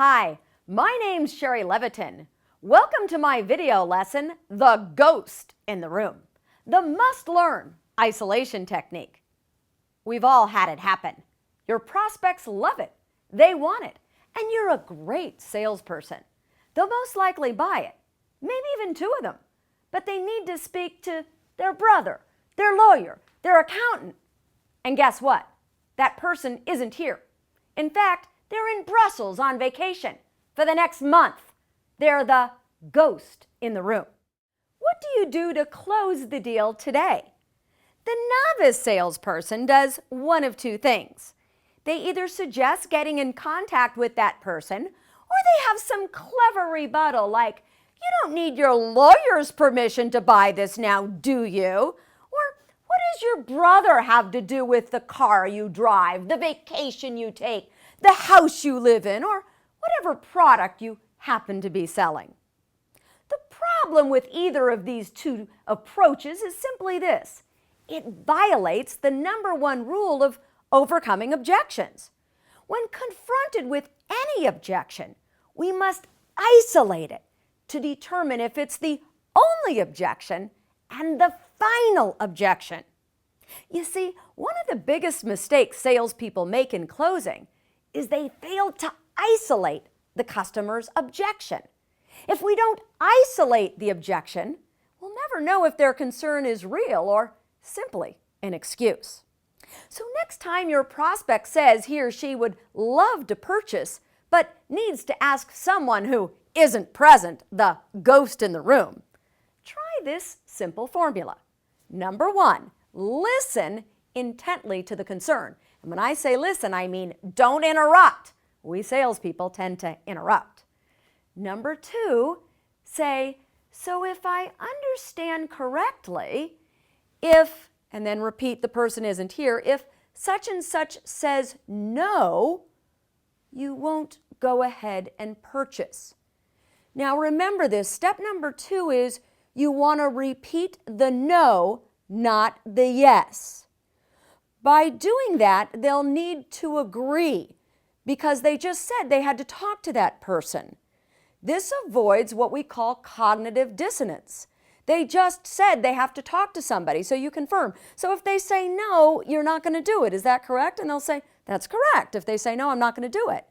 Hi, my name's Sherry Levitin. Welcome to my video lesson, The Ghost in the Room, the must-learn isolation technique. We've all had it happen. Your prospects love it, they want it, and you're a great salesperson. They'll most likely buy it, maybe even two of them, but they need to speak to their brother, their lawyer, their accountant. And guess what? That person isn't here. In fact, they're in Brussels on vacation for the next month. They're the ghost in the room. What do you do to close the deal today? The novice salesperson does one of two things. They either suggest getting in contact with that person, or they have some clever rebuttal like, "You don't need your lawyer's permission to buy this now, do you?" Or, "What does your brother have to do with the car you drive, the vacation you take, the house you live in, or whatever product you happen to be selling?" The problem with either of these two approaches is simply this: it violates the number one rule of overcoming objections. When confronted with any objection, we must isolate it to determine if it's the only objection and the final objection. You see, one of the biggest mistakes salespeople make in closing is they fail to isolate the customer's objection. If we don't isolate the objection, we'll never know if their concern is real or simply an excuse. So next time your prospect says he or she would love to purchase, but needs to ask someone who isn't present, the ghost in the room, try this simple formula. Number one, listen intently to the concern. And when I say listen, I mean don't interrupt. We salespeople tend to interrupt. Number two, say, "So if I understand correctly, if," and then repeat the person isn't here, "if such and such says no, you won't go ahead and purchase." Now remember this, step number two is you want to repeat the no, not the yes. By doing that, they'll need to agree because they just said they had to talk to that person. This avoids what we call cognitive dissonance. They just said they have to talk to somebody, so you confirm. So if they say no, you're not going to do it. Is that correct? And they'll say, "That's correct." If they say no, I'm not going to do it.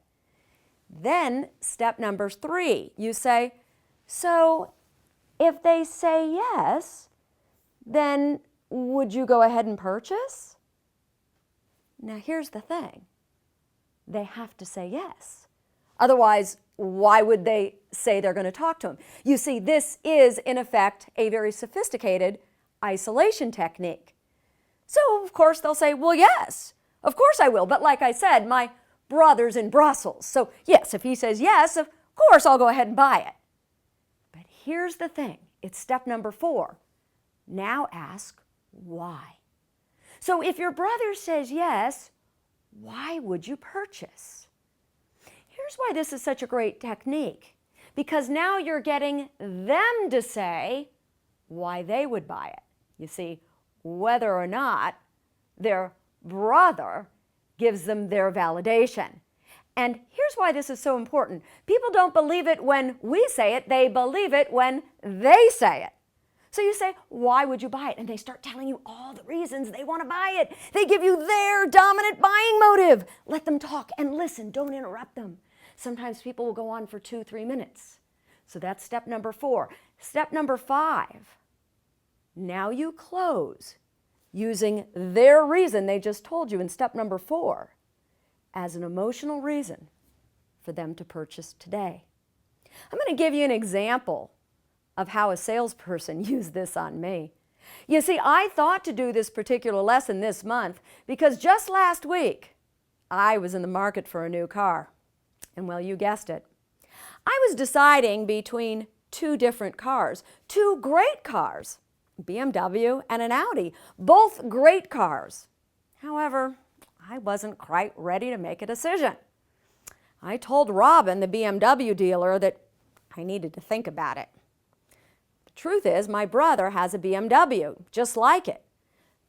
Then step number three, you say, "So if they say yes, then would you go ahead and purchase?" Now here's the thing. They have to say yes. Otherwise, why would they say they're going to talk to them? You see, this is, in effect, a very sophisticated isolation technique. So, of course, they'll say, "Well, yes, of course I will. But like I said, my brother's in Brussels. So, yes, if he says yes, of course I'll go ahead and buy it." But here's the thing. It's step number four. Now ask why. So if your brother says yes, why would you purchase? Here's why this is such a great technique. Because now you're getting them to say why they would buy it. You see, whether or not their brother gives them their validation. And here's why this is so important. People don't believe it when we say it, they believe it when they say it. So you say, "Why would you buy it?" And they start telling you all the reasons they want to buy it. They give you their dominant buying motive. Let them talk and listen. Don't interrupt them. Sometimes people will go on for 2-3 minutes. So that's step number four. Step number five. Now you close using their reason they just told you in step number four as an emotional reason for them to purchase today. I'm going to give you an example of how a salesperson used this on me. You see, I thought to do this particular lesson this month because just last week, I was in the market for a new car. And well, you guessed it. I was deciding between two different cars, two great cars, BMW and an Audi, both great cars. However, I wasn't quite ready to make a decision. I told Robin, the BMW dealer, that I needed to think about it. Truth is, my brother has a BMW, just like it.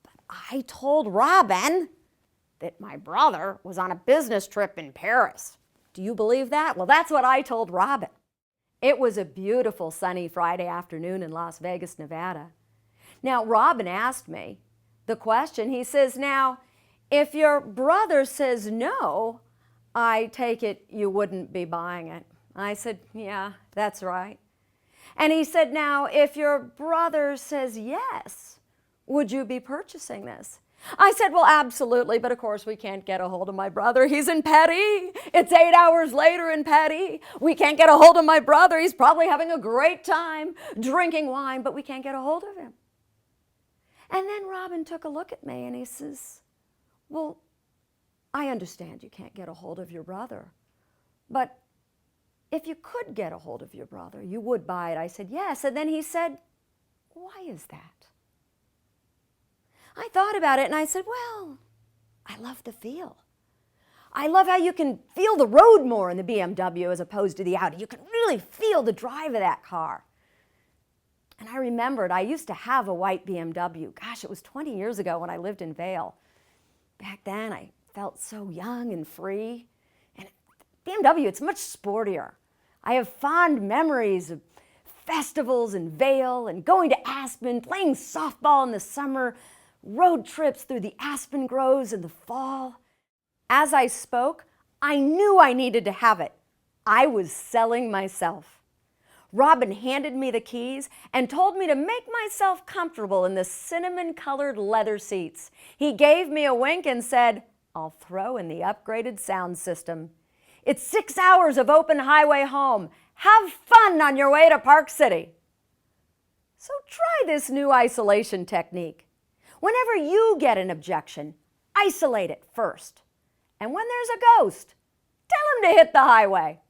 But I told Robin that my brother was on a business trip in Paris. Do you believe that? Well, that's what I told Robin. It was a beautiful sunny Friday afternoon in Las Vegas, Nevada. Now, Robin asked me the question. He says, now, if your brother says no, I take it you wouldn't be buying it. I said, yeah, that's right. And he said, now, if your brother says yes, would you be purchasing this? I said, well, absolutely, but of course we can't get a hold of my brother. He's in Petty. It's 8 hours later in Petty. We can't get a hold of my brother. He's probably having a great time drinking wine, but we can't get a hold of him. And then Robin took a look at me and he says, well, I understand you can't get a hold of your brother, but if you could get a hold of your brother, you would buy it. I said, yes. And then he said, why is that? I thought about it and I said, well, I love the feel. I love how you can feel the road more in the BMW as opposed to the Audi. You can really feel the drive of that car. And I remembered I used to have a white BMW. Gosh, it was 20 years ago when I lived in Vail. Back then, I felt so young and free. And BMW, it's much sportier. I have fond memories of festivals in Vail and going to Aspen, playing softball in the summer, road trips through the aspen groves in the fall. As I spoke, I knew I needed to have it. I was selling myself. Robin handed me the keys and told me to make myself comfortable in the cinnamon-colored leather seats. He gave me a wink and said, I'll throw in the upgraded sound system. It's 6 hours of open highway home. Have fun on your way to Park City. So try this new isolation technique. Whenever you get an objection, isolate it first. And when there's a ghost, tell him to hit the highway.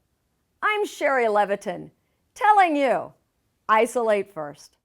I'm Shari Levitin, telling you, isolate first.